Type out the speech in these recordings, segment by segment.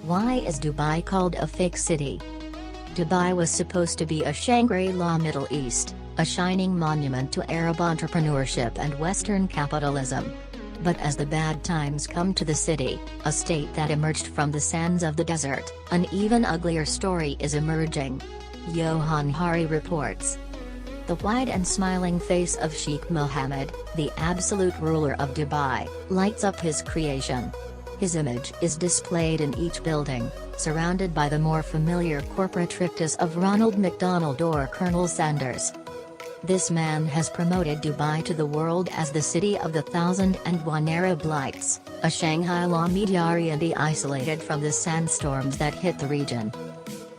Why is Dubai called a fake city? Dubai was supposed to be a Shangri-La Middle East, a shining monument to Arab entrepreneurship and Western capitalism. But as the bad times come to the city, a state that emerged from the sands of the desert, an even uglier story is emerging. Johan Hari reports. The wide and smiling face of Sheikh Mohammed, the absolute ruler of Dubai, lights up his creation. His image is displayed in each building, surrounded by the more familiar corporate rictus of Ronald McDonald or Colonel Sanders. This man has promoted Dubai to the world as the city of the 1001 Arab Lights, a Shanghai La Mediariety isolated from the sandstorms that hit the region.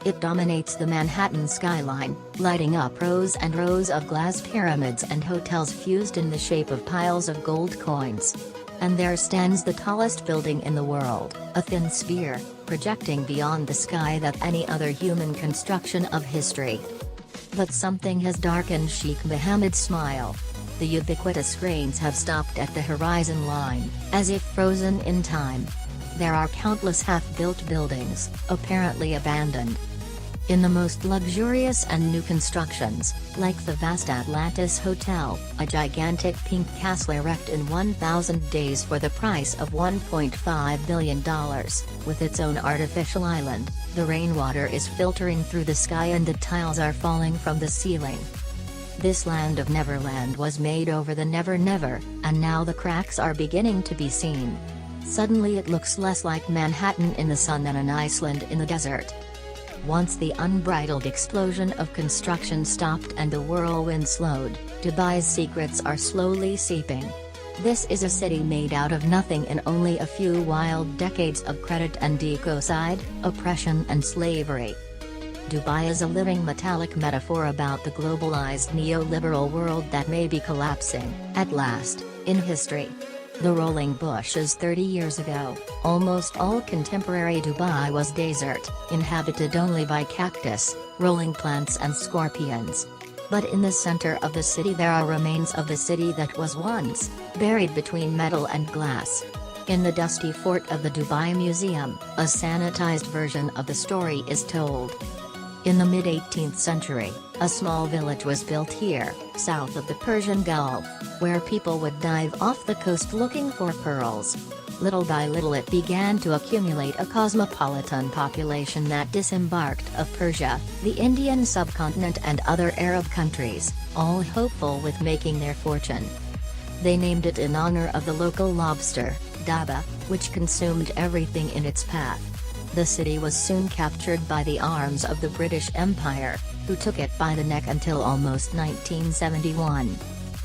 It dominates the Manhattan skyline, lighting up rows and rows of glass pyramids and hotels fused in the shape of piles of gold coins. And there stands the tallest building in the world, a thin sphere, projecting beyond the sky that any other human construction of history. But something has darkened Sheikh Mohammed's smile. The ubiquitous cranes have stopped at the horizon line, as if frozen in time. There are countless half-built buildings, apparently abandoned. In the most luxurious and new constructions, like the vast Atlantis Hotel, a gigantic pink castle erected in 1,000 days for the price of $1.5 billion, with its own artificial island, the rainwater is filtering through the sky and the tiles are falling from the ceiling. This land of Neverland was made over the Never Never, and now the cracks are beginning to be seen. Suddenly it looks less like Manhattan in the sun than an Iceland in the desert. Once the unbridled explosion of construction stopped and the whirlwind slowed, Dubai's secrets are slowly seeping. This is a city made out of nothing in only a few wild decades of credit and ecocide, oppression and slavery. Dubai is a living metallic metaphor about the globalized neoliberal world that may be collapsing, at last, in history. The rolling bushes 30 years ago, almost all contemporary Dubai was desert, inhabited only by cactus, rolling plants and scorpions. But in the center of the city there are remains of the city that was once, buried between metal and glass. In the dusty fort of the Dubai Museum, a sanitized version of the story is told. In the mid-18th century, a small village was built here, south of the Persian Gulf, where people would dive off the coast looking for pearls. Little by little it began to accumulate a cosmopolitan population that disembarked of Persia, the Indian subcontinent and other Arab countries, all hopeful with making their fortune. They named it in honor of the local lobster, Daba, which consumed everything in its path. The city was soon captured by the arms of the British Empire, who took it by the neck until almost 1971.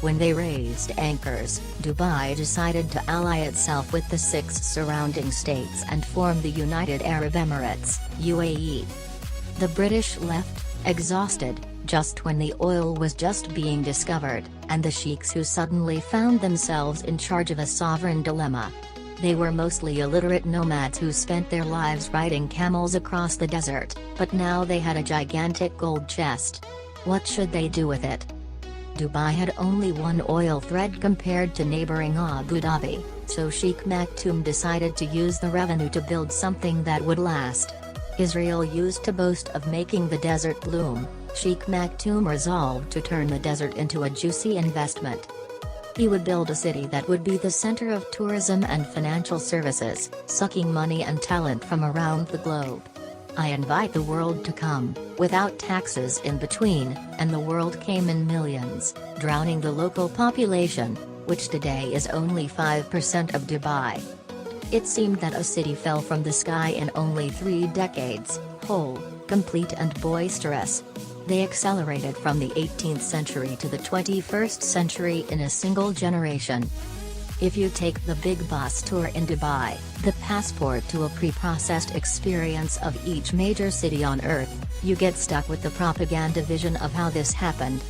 When they raised anchors, Dubai decided to ally itself with the 6 surrounding states and form the United Arab Emirates, UAE. The British left, exhausted, just when the oil was just being discovered, and the sheiks who suddenly found themselves in charge of a sovereign dilemma. They were mostly illiterate nomads who spent their lives riding camels across the desert, but now they had a gigantic gold chest. What should they do with it? Dubai had only one oil thread compared to neighboring Abu Dhabi, so Sheikh Maktoum decided to use the revenue to build something that would last. Israel used to boast of making the desert bloom. Sheikh Maktoum resolved to turn the desert into a juicy investment. He would build a city that would be the center of tourism and financial services, sucking money and talent from around the globe. I invite the world to come, without taxes in between, and the world came in millions, drowning the local population, which today is only 5% of Dubai. It seemed that a city fell from the sky in only 3 decades, whole, complete and boisterous. They accelerated from the 18th century to the 21st century in a single generation. If you take the big bus tour in Dubai, the passport to a pre-processed experience of each major city on Earth, you get stuck with the propaganda vision of how this happened.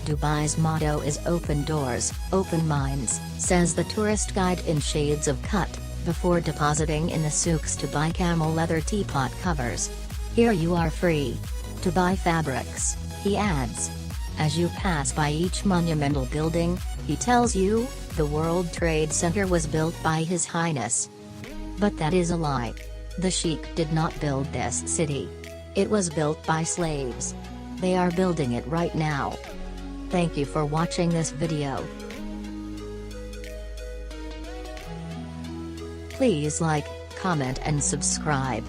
Dubai's motto is open doors, open minds, says the tourist guide in shades of cut, before depositing in the souks to buy camel leather teapot covers. Here you are free to buy fabrics, he adds. As you pass by each monumental building, he tells you, the World Trade Center was built by His Highness. But that is a lie. The Sheikh did not build this city. It was built by slaves. They are building it right now. Thank you for watching this video. Please like, comment and subscribe.